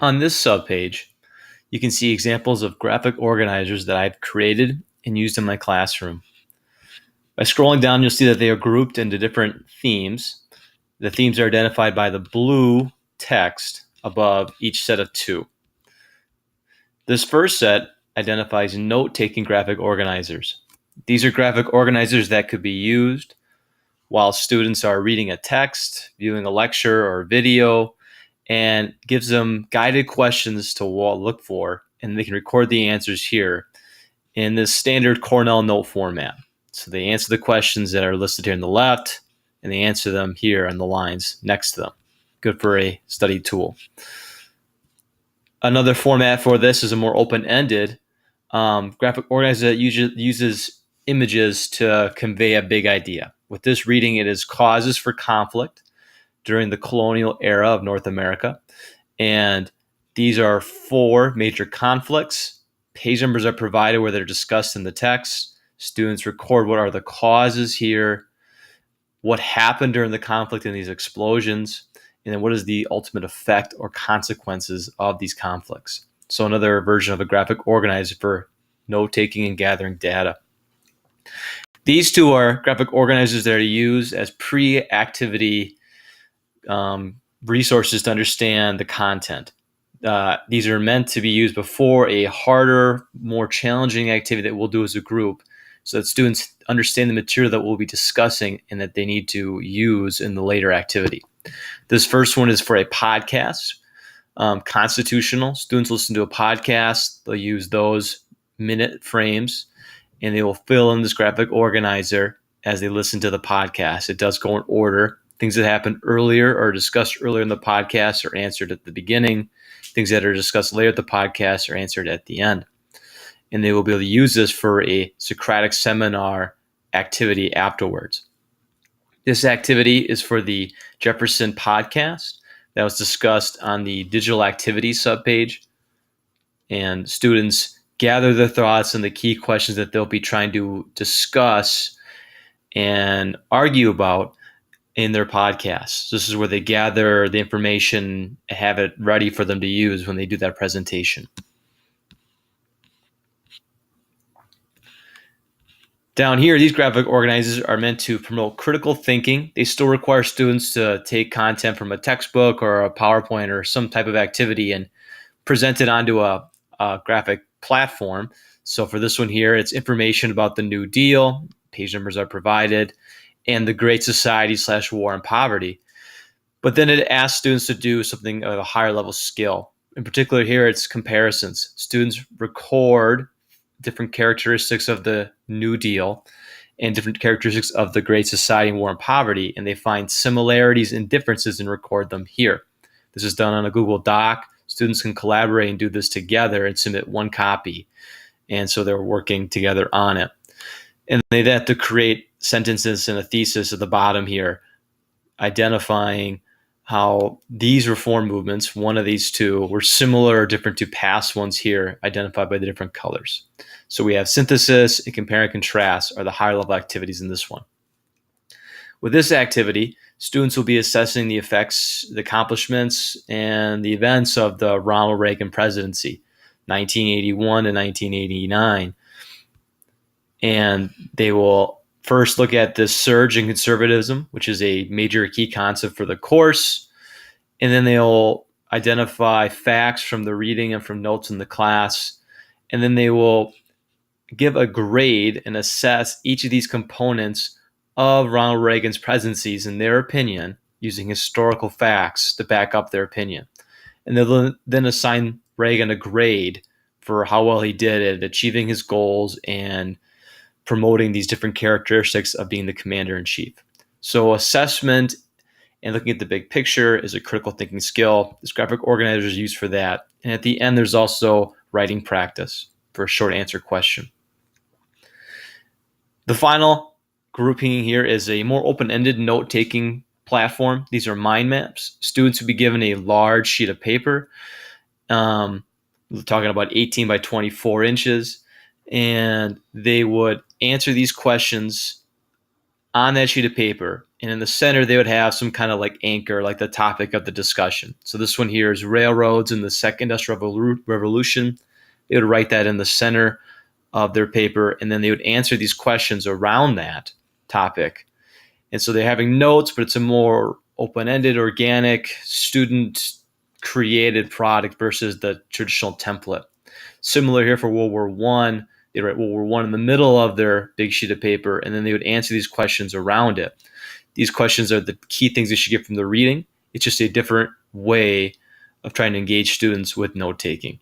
On this subpage, you can see examples of graphic organizers that I've created and used in my classroom. By scrolling down, you'll see that they are grouped into different themes. The themes are identified by the blue text above each set of two. This first set identifies note-taking graphic organizers. These are graphic organizers that could be used while students are reading a text, viewing a lecture or video, and gives them guided questions to look for, and they can record the answers here in this standard Cornell note format. So they answer the questions that are listed here on the left, and they answer them here on the lines next to them. Good for a study tool. Another format for this is a more open-ended graphic organizer that uses images to convey a big idea. With this reading, it is causes for conflict during the colonial era of North America. And these are 4 major conflicts. Page numbers are provided where they're discussed in the text. Students record what are the causes here, what happened during the conflict in these explosions, and then what is the ultimate effect or consequences of these conflicts. So another version of a graphic organizer for note-taking and gathering data. These two are graphic organizers that are used as pre-activity resources to understand the content. These are meant to be used before a harder, more challenging activity that we'll do as a group, so that students understand the material that we'll be discussing and that they need to use in the later activity. This first one is for a podcast, constitutional. Students listen to a podcast, they'll use those minute frames, and they will fill in this graphic organizer as they listen to the podcast. It does go in order. Things that happened earlier or discussed earlier in the podcast are answered at the beginning. Things that are discussed later at the podcast are answered at the end. And they will be able to use this for a Socratic seminar activity afterwards. This activity is for the Jefferson podcast that was discussed on the digital activities subpage. And students gather their thoughts and the key questions that they'll be trying to discuss and argue about in their podcasts. So this is where they gather the information and have it ready for them to use when they do that presentation. Down here, these graphic organizers are meant to promote critical thinking. They still require students to take content from a textbook or a PowerPoint or some type of activity and present it onto a graphic platform. So for this one here, it's information about the New Deal. Page numbers are provided, and the Great Society / War and Poverty. But then it asks students to do something of a higher level skill. In particular here, it's comparisons. Students record different characteristics of the New Deal and different characteristics of the Great Society, War and Poverty, and they find similarities and differences and record them here. This is done on a Google Doc. Students can collaborate and do this together and submit one copy. And so they're working together on it. And they have to create sentences and a thesis at the bottom here, identifying how these reform movements, one of these two, were similar or different to past ones here, identified by the different colors. So we have synthesis and compare and contrast are the higher level activities in this one. With this activity, students will be assessing the effects, the accomplishments, and the events of the Ronald Reagan presidency, 1981 to 1989. And they will first look at this surge in conservatism, which is a major key concept for the course. And then they'll identify facts from the reading and from notes in the class. And then they will give a grade and assess each of these components of Ronald Reagan's presidencies in their opinion, using historical facts to back up their opinion. And they'll then assign Reagan a grade for how well he did at achieving his goals and promoting these different characteristics of being the commander-in-chief. So assessment and looking at the big picture is a critical thinking skill. This graphic organizer is used for that. And at the end, there's also writing practice for a short answer question. The final grouping here is a more open-ended note-taking platform. These are mind maps. Students will be given a large sheet of paper. We're talking about 18 by 24 inches. And they would answer these questions on that sheet of paper And in the center, they would have some kind of like anchor, like the topic of the discussion. So this one here is railroads in the second industrial revolution. They would write that in the center of their paper, and then they would answer these questions around that topic. And so they're having notes, but it's a more open-ended, organic, student-created product versus the traditional template. Similar here for World War I. They write World War I in the middle of their big sheet of paper, and then they would answer these questions around it. These questions are the key things they should get from the reading. It's just a different way of trying to engage students with note-taking.